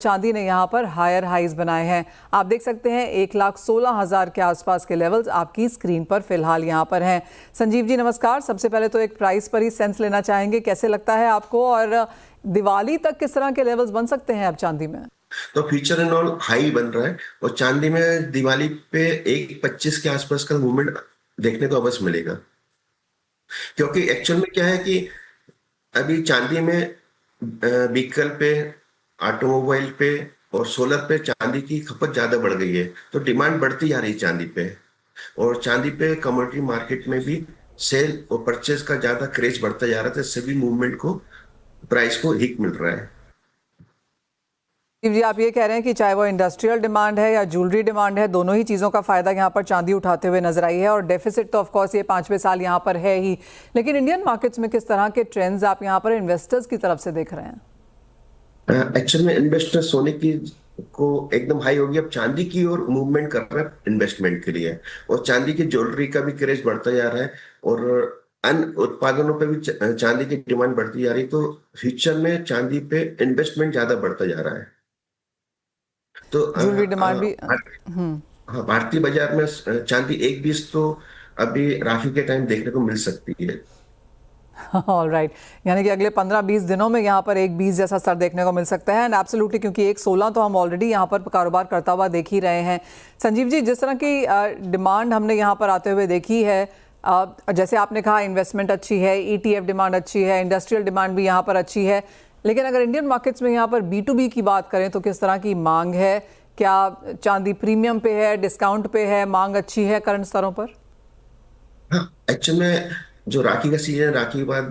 चांदी ने यहाँ पर हायर हाइज बनाए हैं। आप देख सकते हैं 1,16,000 के आसपास के लेवल्स आपकी स्क्रीन पर फिलहाल यहाँ पर हैं। संजीव जी नमस्कार। सबसे पहले तो एक प्राइस पर ही सेंस लेना चाहेंगे, कैसे लगता है आपको और दिवाली तक किस तरह के लेवल्स बन सकते हैं अब चांदी में? तो फ्यूचर एंड ऑल हाई बन रहा है और चांदी में दिवाली पे 1,25 के आसपास का मूवमेंट देखने को अवश्य मिलेगा, क्योंकि एक्चुअल में क्या है कि अभी चांदी में व्हीकल पे, ऑटोमोबाइल पे और सोलर पे चांदी की खपत ज्यादा बढ़ गई है, तो डिमांड बढ़ती जा रही है चांदी पे। और चांदी पे कमोडिटी मार्केट में भी सेल और परचेज का ज्यादा क्रेज बढ़ता जा रहा था, सभी मूवमेंट को, प्राइस को हिट मिल रहा है। जी आप ये कह रहे हैं कि चाहे वो इंडस्ट्रियल डिमांड है या ज्वेलरी डिमांड है, दोनों ही चीज़ों का फायदा यहाँ पर चांदी उठाते हुए नजर आई है। और डेफिसिट तो ऑफ कोर्स ये 5वें साल यहाँ पर है ही, लेकिन इंडियन मार्केट्स में किस तरह के ट्रेंड्स आप यहाँ पर इन्वेस्टर्स की तरफ से देख रहे हैं? एक्चुअल में इन्वेस्टर सोने की को एकदम हाई होगी, अब चांदी की ओर मूवमेंट कर रहा है इन्वेस्टमेंट के लिए, और चांदी की ज्वेलरी का भी क्रेज बढ़ता जा रहा है और अन्य उत्पादनों पे भी चांदी की डिमांड बढ़ती जा रही है। तो फ्यूचर में चांदी पे इन्वेस्टमेंट ज्यादा बढ़ता जा रहा है। तो ज्वेलरी डिमांड भी हाँ, भारतीय बाजार में चांदी 1,20 तो अभी राखी के टाइम देखने को मिल सकती है। ऑल राइट, यानी कि अगले 15-20 दिनों में यहाँ पर 1,20 जैसा स्तर देखने को मिल सकता है। एंड एब्सोल्युटली, क्योंकि 1,16 तो हम ऑलरेडी यहाँ पर कारोबार करता हुआ देख ही रहे हैं। संजीव जी, जिस तरह की डिमांड हमने यहाँ पर आते हुए देखी है, जैसे आपने कहा इन्वेस्टमेंट अच्छी है, ETF डिमांड अच्छी है, इंडस्ट्रियल डिमांड भी यहाँ पर अच्छी है, लेकिन अगर इंडियन मार्केट्स में यहाँ पर B2B की बात करें तो किस तरह की मांग है? क्या चांदी प्रीमियम पे है, डिस्काउंट पे है, मांग अच्छी है करंट स्तरों पर? हाँ, एक्चुअल में जो राखी का सीजन है, राखी के बाद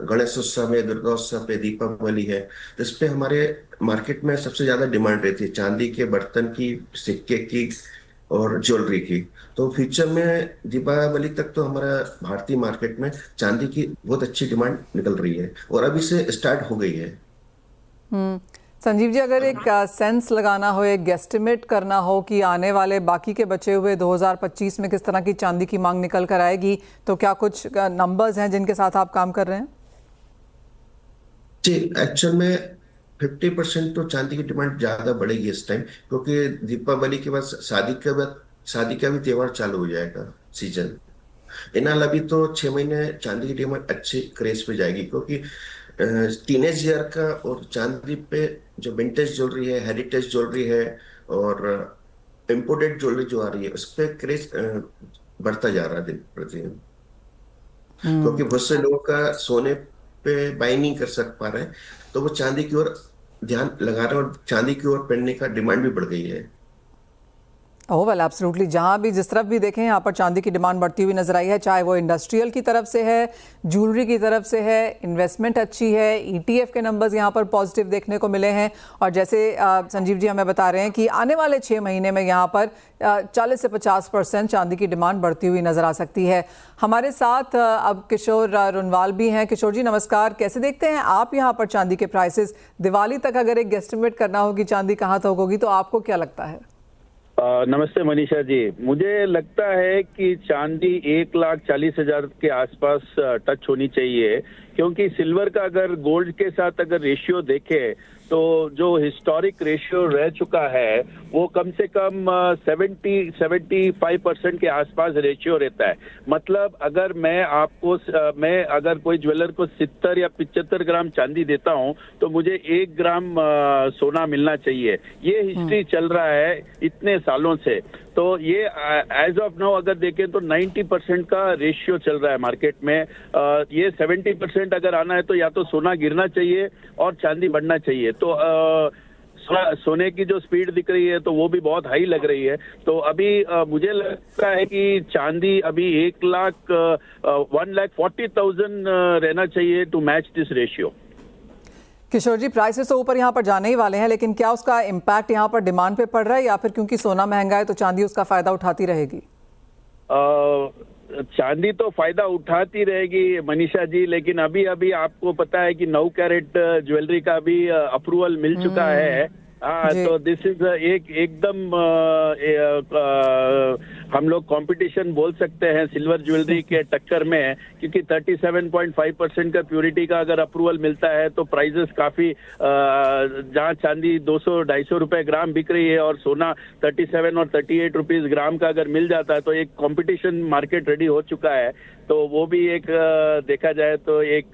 गणेश उत्सव है, दुर्गा उत्सव है, दीपावली है, तो इस पे हमारे मार्केट में सबसे ज्यादा डिमांड रहती है चांदी के बर्तन की, सिक्के की और ज्वेलरी की। तो फ्यूचर में दीपावली तक तो हमारा भारतीय मार्केट में चांदी की बहुत अच्छी डिमांड निकल रही है और अभी से स्टार्ट हो गई है। संजीव जी, अगर एक सेंस लगाना हो, एक गेस्टिमेट करना हो कि आने वाले बाकी के बचे हुए 2025 में किस तरह की चांदी की मांग निकल कर आएगी, तो क्या कुछ नंबर्स हैं जिनके साथ आप काम कर रहे हैं? जी, एक्चुअल में 50% तो चांदी की डिमांड ज्यादा बढ़ेगी इस टाइम, क्योंकि दीपावली के बाद शादी का भी त्योहार चालू हो जाएगा सीजन। इनाल अभी तो 6 महीने चांदी की डिमांड अच्छे क्रेज पे जाएगी, क्योंकि टीनेज ईयर का और चांदी पे जो विंटेज ज्वेलरी है, हेरिटेज ज्वेलरी है और इम्पोर्टेड ज्वेलरी जो आ रही है, उस पे क्रेज बढ़ता जा रहा है दिन प्रतिदिन, क्योंकि बहुत से लोगों का सोने पे बाई नहीं कर सक पा रहे हैं, तो वो चांदी की ओर ध्यान लगा रहे हैं और चांदी की ओर पहनने का डिमांड भी बढ़ गई है। ओह वेल, एब्सोल्युटली, जहां भी जिस तरफ भी देखें यहाँ पर चांदी की डिमांड बढ़ती हुई नजर आई है, चाहे वो इंडस्ट्रियल की तरफ से है, ज्वेलरी की तरफ से है, इन्वेस्टमेंट अच्छी है, ETF के नंबर्स यहाँ पर पॉजिटिव देखने को मिले हैं। और जैसे संजीव जी हमें बता रहे हैं कि आने वाले 6 महीने में यहाँ पर 40 से 50% चांदी की डिमांड बढ़ती हुई नजर आ सकती है। हमारे साथ अब किशोर रुनवाल भी हैं। किशोर जी नमस्कार, कैसे देखते हैं आप यहाँ पर चांदी के प्राइसेस? दिवाली तक अगर एक गेस्टिमेट करना होगी चांदी कहाँ तक होगी, तो आपको क्या लगता है? नमस्ते मनीषा जी, मुझे लगता है कि चांदी 1,40,000 के आसपास टच होनी चाहिए, क्योंकि सिल्वर का अगर गोल्ड के साथ अगर रेशियो देखें तो जो हिस्टोरिक रेशियो रह चुका है वो कम से कम 70-75% के आसपास रेशियो रहता है। मतलब अगर मैं अगर कोई ज्वेलर को 70 या 75 ग्राम चांदी देता हूं तो मुझे 1 ग्राम सोना मिलना चाहिए। ये हिस्ट्री चल रहा है इतने सालों से। तो ये एज ऑफ नाउ अगर देखें तो 90% का रेशियो चल रहा है मार्केट में। ये 70% अगर आना है तो या तो सोना गिरना चाहिए और चांदी बढ़ना चाहिए। तो सोने की जो स्पीड दिख रही है तो वो भी बहुत हाई लग रही है। तो अभी मुझे लगता है कि चांदी अभी 1,40,000 रहना चाहिए to match this ratio. Kishore ji, prices तो ऊपर यहाँ पर जाने ही वाले हैं, लेकिन क्या उसका इम्पैक्ट यहाँ पर डिमांड पे पड़ रहा है, या फिर क्योंकि सोना महंगा है तो चांदी उसका फायदा उठाती रहेगी? चांदी तो फायदा उठाती रहेगी मनीषा जी, लेकिन अभी आपको पता है कि 9 कैरेट ज्वेलरी का भी अप्रूवल मिल चुका है हाँ, जी। तो दिस इज एकदम हम लोग कंपटीशन बोल सकते हैं सिल्वर ज्वेलरी के टक्कर में, क्योंकि 37.5% का प्योरिटी का अगर अप्रूवल मिलता है तो प्राइसेस काफी जहाँ चांदी 200-250 रुपए ग्राम बिक रही है और सोना 37 और 38 रुपीज ग्राम का अगर मिल जाता है तो एक कंपटीशन मार्केट रेडी हो चुका है। तो वो भी एक देखा जाए तो एक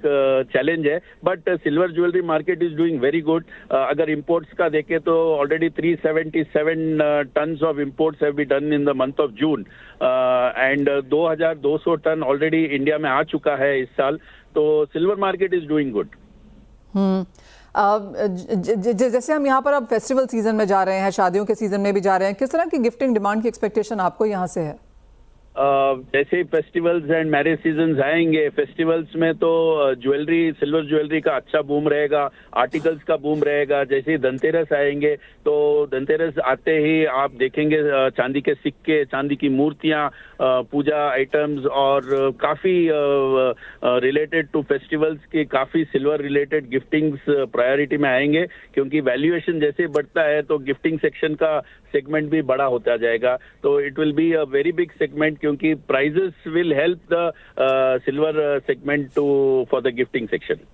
चैलेंज है, but silver jewellery market is doing very good. अगर इंपोर्ट्स का देखें तो already 377 tons of imports have been done in the month of June and 2200 ton already India में आ चुका है इस साल। तो silver market is doing good. जैसे हम यहाँ पर अब फेस्टिवल सीजन में जा रहे हैं, शादियों के सीजन में भी जा रहे हैं, किस तरह की गिफ्टिंग डिमांड की एक्सपेक्टेशन आपको यहाँ से है? जैसे ही फेस्टिवल्स एंड मैरिज सीजन आएंगे, फेस्टिवल्स में तो ज्वेलरी, सिल्वर ज्वेलरी का अच्छा बूम रहेगा, आर्टिकल्स का बूम रहेगा। जैसे ही धनतेरस आएंगे तो धनतेरस आते ही आप देखेंगे चांदी के सिक्के, चांदी की मूर्तियां, पूजा आइटम्स और काफी रिलेटेड टू फेस्टिवल्स के काफी सिल्वर रिलेटेड गिफ्टिंग्स प्रायोरिटी में आएंगे, क्योंकि वैल्यूएशन जैसे बढ़ता है तो गिफ्टिंग सेक्शन का सेगमेंट भी बड़ा होता जाएगा। तो it will be a very big segment, क्योंकि prices will help the silver segment too for the gifting section.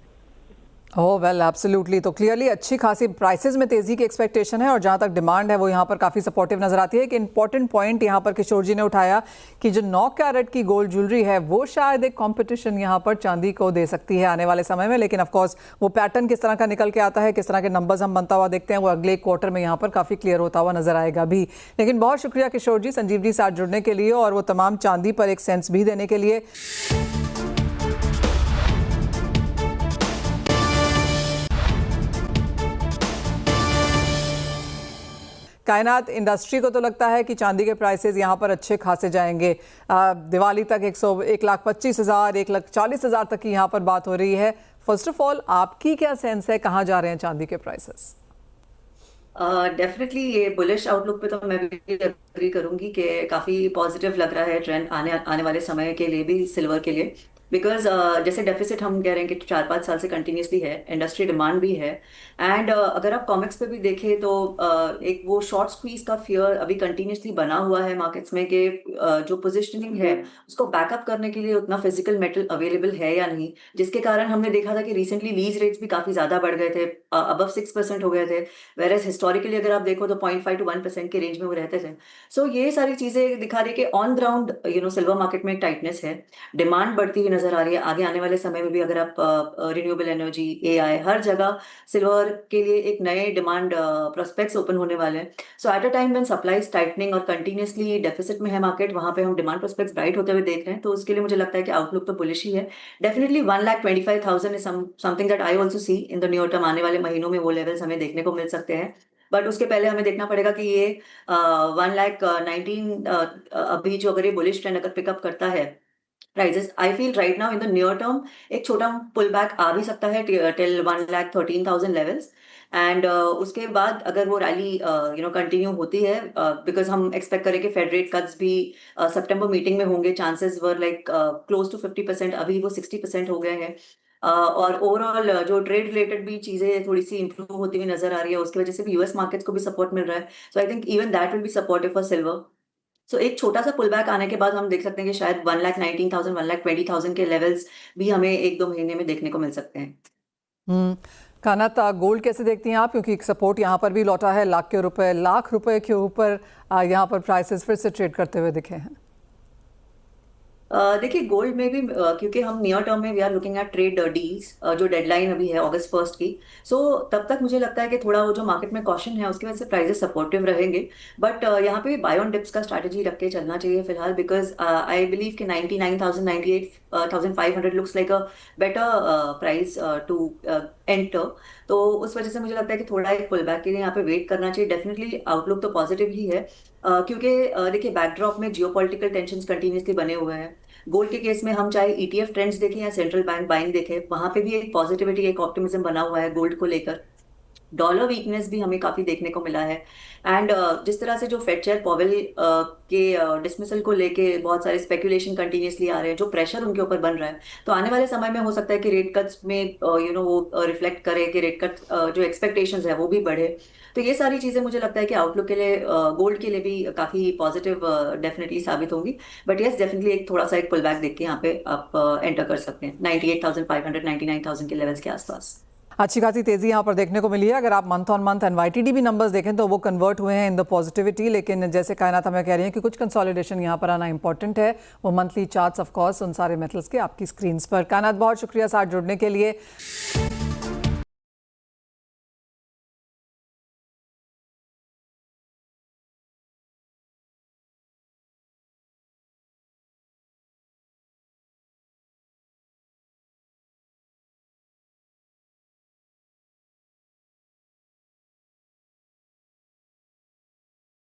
Oh well, absolutely. तो क्लियरली अच्छी खासी प्राइसेस में तेजी की एक्सपेक्टेशन है और जहां तक डिमांड है वो यहाँ पर काफ़ी सपोर्टिव नजर आती है। एक इंपॉर्टेंट पॉइंट यहाँ पर किशोर जी ने उठाया कि जो 9 कैरेट की गोल्ड ज्वेलरी है वो शायद एक कंपटीशन यहाँ पर चांदी को दे सकती है आने वाले समय में, लेकिन ऑफकोर्स वो पैटर्न किस तरह का निकल के आता है, किस तरह के नंबर्स हम बनता हुआ देखते हैं, वो अगले क्वार्टर में यहाँ पर काफ़ी क्लियर होता हुआ नजर आएगा भी। लेकिन बहुत शुक्रिया किशोर जी संजीव जी साथ जुड़ने के लिए और वो तमाम चांदी पर एक सेंस भी देने के लिए। कायनात इंडस्ट्री को तो लगता है कि चांदी के प्राइसेस यहाँ पर अच्छे खासे जाएंगे। दिवाली तक 1,25,000 1,40,000 तक की यहाँ पर बात हो रही है। फर्स्ट ऑफ ऑल आपकी क्या सेंस है, कहाँ जा रहे हैं चांदी के प्राइसेस? डेफिनेटली ये बुलिश आउटलुक पे तो मैं भी अग्री करूंगी कि काफी पॉजिटिव लग रहा है ट्रेंड आने आने वाले समय के लिए भी सिल्वर के लिए, बिकॉज जैसे डेफिसिट हम कह रहे हैं कि 4-5 साल से कंटिन्यूसली है, इंडस्ट्री डिमांड भी है एंड अगर आप कॉमिक्स पे भी देखें तो एक वो शॉर्ट स्क्वीज का फियर अभी कंटिन्यूसली बना हुआ है मार्केट्स में कि जो पोजिशनिंग है उसको बैकअप करने के लिए उतना फिजिकल मेटल अवेलेबल है या नहीं, जिसके कारण हमने देखा था कि रिसेंटली लीज रेट्स भी काफी ज्यादा बढ़ गए थे, अबव 6% हो गए थे, वेरएज हिस्टोरिकली अगर आप देखो तो 0.5 to 1% के रेंज में वो रहते थे। सो ये सारी चीजें दिखा रही कि ऑन ग्राउंड सिल्वर मार्केट में एक टाइटनेस है, डिमांड बढ़ती हुई नजर आ रही है। आगे आने वाले समय में भी अगर आप रिन्यूएबल एनर्जी, एआई, हर जगह सिल्वर के लिए एक नए डिमांड प्रोस्पेक्ट्स ओपन होने वाले हैं। So at a time when supply is tightening और कंटिन्यूसली डेफिसिट में है मार्केट, वहां पे हम डिमांड प्रोस्पेक्ट्स ब्राइट होते हुए देख रहे हैं, तो उसके लिए मुझे लगता है कि आउटलुक तो बुलिश ही है। Definitely 1,25,000 is something that I also see in the new term. आने वाले महीनों में वो लेवल्स हमें देखने को मिल सकते हैं, बट उसके पहले हमें देखना पड़ेगा कि ये 1,19,000 अभी जो अगर ये बुलिश ट्रेंड अगर पिकअप करता है prices, I feel right now in the near term एक छोटा पुल बैक आ भी सकता है टिल 1,13,000 लेवल्स एंड उसके बाद अगर वो रैली कंटिन्यू होती है, बिकॉज हम एक्सपेक्ट करें कि फेड रेट कट्स भी सितंबर मीटिंग में होंगे, chances are like close to 50%, अभी वो 60% हो गए हैं और ओवरऑल जो ट्रेड रिलेटेड भी चीजें थोड़ी सी इंप्रूव होती हुई नजर आ रही है, उसकी वजह से भी यूएस मार्केट्स को भी सपोर्ट मिल रहा है। So I think even that will be supportive for silver. So एक छोटा सा पुल बैक आने के बाद हम देख सकते हैं कि शायद 1,19,000 1,20,000 के लेवल्स भी हमें 1-2 महीने में देखने को मिल सकते हैं। कायनात, गोल्ड कैसे देखती हैं आप, क्योंकि एक सपोर्ट यहाँ पर भी लौटा है, लाख रुपए के ऊपर यहाँ पर प्राइसेस फिर से ट्रेड करते हुए दिखे हैं। देखिए गोल्ड में भी क्योंकि हम नियर टर्म में we are looking at trade deals, जो डेडलाइन अभी है अगस्त 1 की, सो तब तक मुझे लगता है कि थोड़ा वो जो मार्केट में कॉशन है उसकी वजह से प्राइसेस सपोर्टिव रहेंगे, बट यहाँ पे बाय ऑन डिप्स का स्ट्रैटेजी रख के चलना चाहिए फिलहाल, बिकॉज आई बिलीव कि 99,000 98,500 looks like a better price to enter. तो उस वजह से मुझे लगता है कि थोड़ा एक पुल बैक के लिए यहाँ पे वेट करना चाहिए। डेफिनेटली आउटलुक तो पॉजिटिव ही है, क्योंकि देखिए बैकड्रॉप में जियोपॉलिटिकल टेंशंस कंटिन्यूसली बने हुए हैं। गोल्ड के केस में हम चाहे ईटीएफ ट्रेंड्स देखें या सेंट्रल बैंक बाइंग देखें, वहां पे भी एक पॉजिटिविटी, एक ऑप्टिमिज्म बना हुआ है गोल्ड को लेकर। डॉलर वीकनेस भी हमें काफी देखने को मिला है। एंड जिस तरह से जो फेड चेयर पॉवेल के डिसमिसल को लेके बहुत सारे स्पेकुलेशन कंटिन्यूसली आ रहे हैं, जो प्रेशर उनके ऊपर बन रहा है, तो आने वाले समय में हो सकता है कि रेट कट्स में वो रिफ्लेक्ट करे कि रेट कट जो एक्सपेक्टेशंस है वो भी बढ़े। तो ये सारी चीजें मुझे लगता है कि आउटलुक के लिए गोल्ड के लिए भी काफी पॉजिटिव डेफिनेटली साबित होंगी। बट यस, डेफिनेटली एक थोड़ा सा एक पुल बैक देख के यहाँ पे आप एंटर कर सकते हैं 98,500 99,000 के लेवल्स के आसपास। अच्छी खासी तेजी यहाँ पर देखने को मिली है। अगर आप मंथ ऑन मंथ एनवाईटीडी भी नंबर्स देखें तो वो कन्वर्ट हुए हैं इन द पॉजिटिविटी, लेकिन जैसे कायनात हमें कह रही है कि कुछ कंसोलिडेशन यहाँ पर आना इंपॉर्टेंट है। वो मंथली चार्ट्स ऑफ कोर्स उन सारे मेटल्स के आपकी स्क्रीन्स पर। कायनात, बहुत शुक्रिया साथ जुड़ने के लिए।